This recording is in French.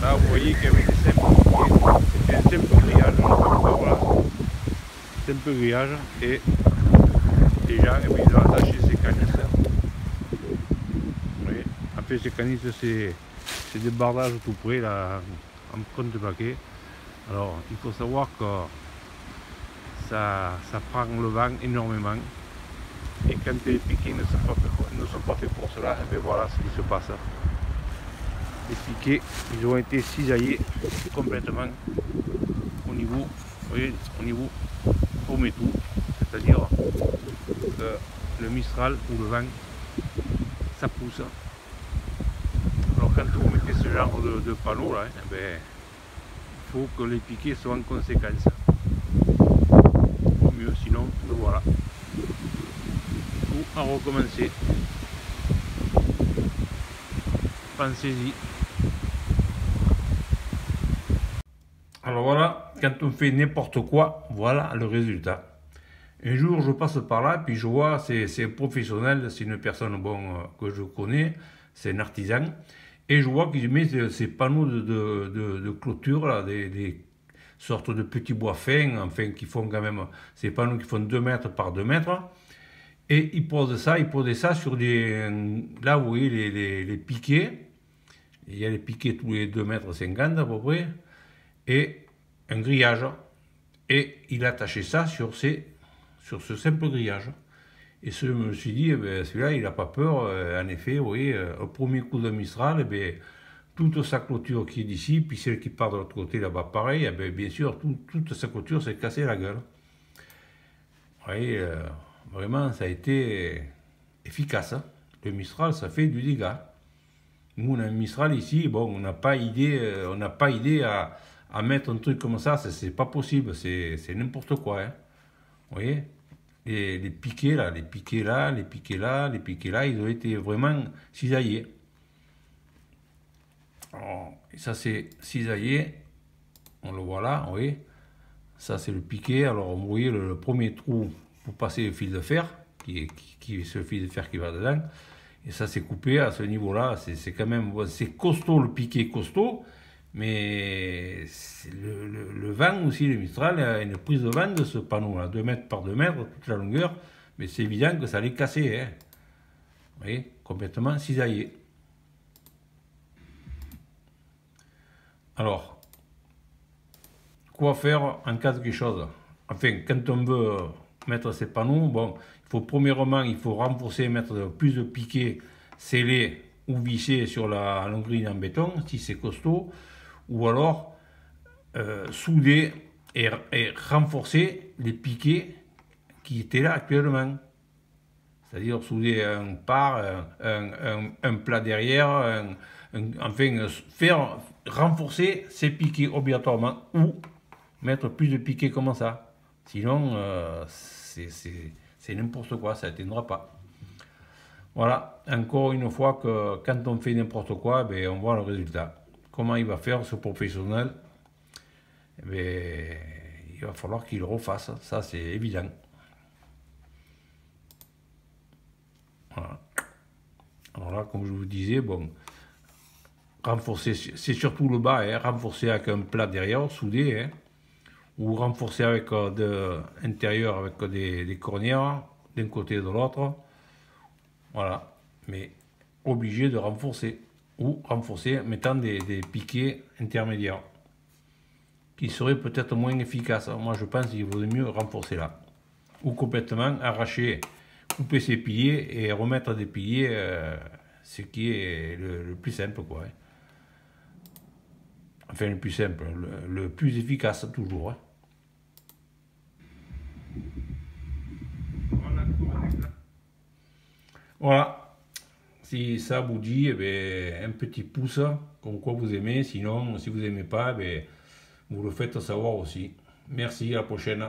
Là, vous voyez qu'il y avait des simples piquets. C'était un simple grillage. Voilà. Simple grillage. Et les gens, eh bien, ils ont attaché ces canisses. Vous voyez, en fait, ces canisses, c'est des bardages tout près, là, en contreplaqué. Alors, il faut savoir que ça prend le vent énormément. Et quand les piquets ne sont pas faits pour cela, et bien voilà ce qui se passe. Les piquets, ils ont été cisaillés complètement au niveau, vous voyez, au niveau premier tout, c'est-à-dire que le Mistral ou le vent, ça pousse. Alors quand vous mettez ce genre de panneau là, eh bien, il faut que les piquets soient en conséquence. Au mieux, sinon, voilà. Ou à recommencer. Pensez-y. Alors voilà, quand on fait n'importe quoi, voilà le résultat. Un jour, je passe par là, puis je vois, c'est un professionnel, c'est une personne que je connais, c'est un artisan, et je vois qu'il met ces panneaux de clôture, là, des sortes de petits bois fins, enfin, qui font quand même, ces panneaux qui font 2 mètres par 2 mètres, et il posait ça sur des, là vous voyez les piquets, il y a les piquets tous les 2,50 m à peu près, et un grillage, et il attachait ça sur ce simple grillage. Et je me suis dit, eh ben, celui-là, il n'a pas peur. En effet, oui, au premier coup de Mistral, eh ben, toute sa clôture qui est d'ici, puis celle qui part de l'autre côté là-bas, pareil, eh ben, bien sûr, toute sa clôture s'est cassée la gueule. Oui, vraiment, ça a été efficace. Hein. Le Mistral, ça fait du dégât. Nous, on a un Mistral ici, bon, on n'a pas idée à mettre un truc comme ça, c'est pas possible, c'est n'importe quoi. Hein. Vous voyez, les piquets là, les piquets là, les piquets là, les piquets là, ils ont été vraiment cisaillés. Alors, et ça c'est cisaillé, on le voit là, vous voyez. Ça c'est le piquet, alors vous voyez le premier trou pour passer le fil de fer, qui est ce fil de fer qui va dedans. Et ça c'est coupé à ce niveau-là, c'est quand même, c'est costaud, le piquet est costaud, mais le vent aussi, le Mistral, a une prise de vent de ce panneau-là, 2 mètres par 2 mètres, toute la longueur, mais c'est évident que ça allait casser, hein. Vous voyez, complètement cisaillé. Alors, quoi faire en cas de quelque chose? Enfin, quand on veut mettre ces panneaux, bon, premièrement, il faut renforcer, mettre plus de piquets scellés ou vissés sur la longrine en béton, si c'est costaud, ou alors souder et renforcer les piquets qui étaient là actuellement. C'est-à-dire souder un par, un plat derrière, enfin, faire renforcer ces piquets obligatoirement, ou mettre plus de piquets comme ça. Sinon, c'est n'importe quoi, ça n'atteindra pas. Voilà, encore une fois que quand on fait n'importe quoi, ben, on voit le résultat. Comment il va faire ce professionnel? Ben, il va falloir qu'il le refasse, ça c'est évident. Voilà. Alors là, comme je vous disais, bon, renforcer, c'est surtout le bas, hein, renforcer avec un plat derrière, soudé, hein, ou renforcer avec intérieur avec des cornières d'un côté et de l'autre. Voilà, mais obligé de renforcer, ou renforcer en mettant des piquets intermédiaires, qui seraient peut-être moins efficaces. Moi je pense qu'il vaut mieux renforcer là, ou complètement arracher, couper ses piliers et remettre des piliers, ce qui est le plus simple, quoi. Hein. Enfin le plus simple, le plus efficace toujours. Hein. Voilà, si ça vous dit, eh bien, un petit pouce, comme quoi vous aimez, sinon si vous n'aimez pas, eh bien, vous le faites savoir aussi. Merci, à la prochaine.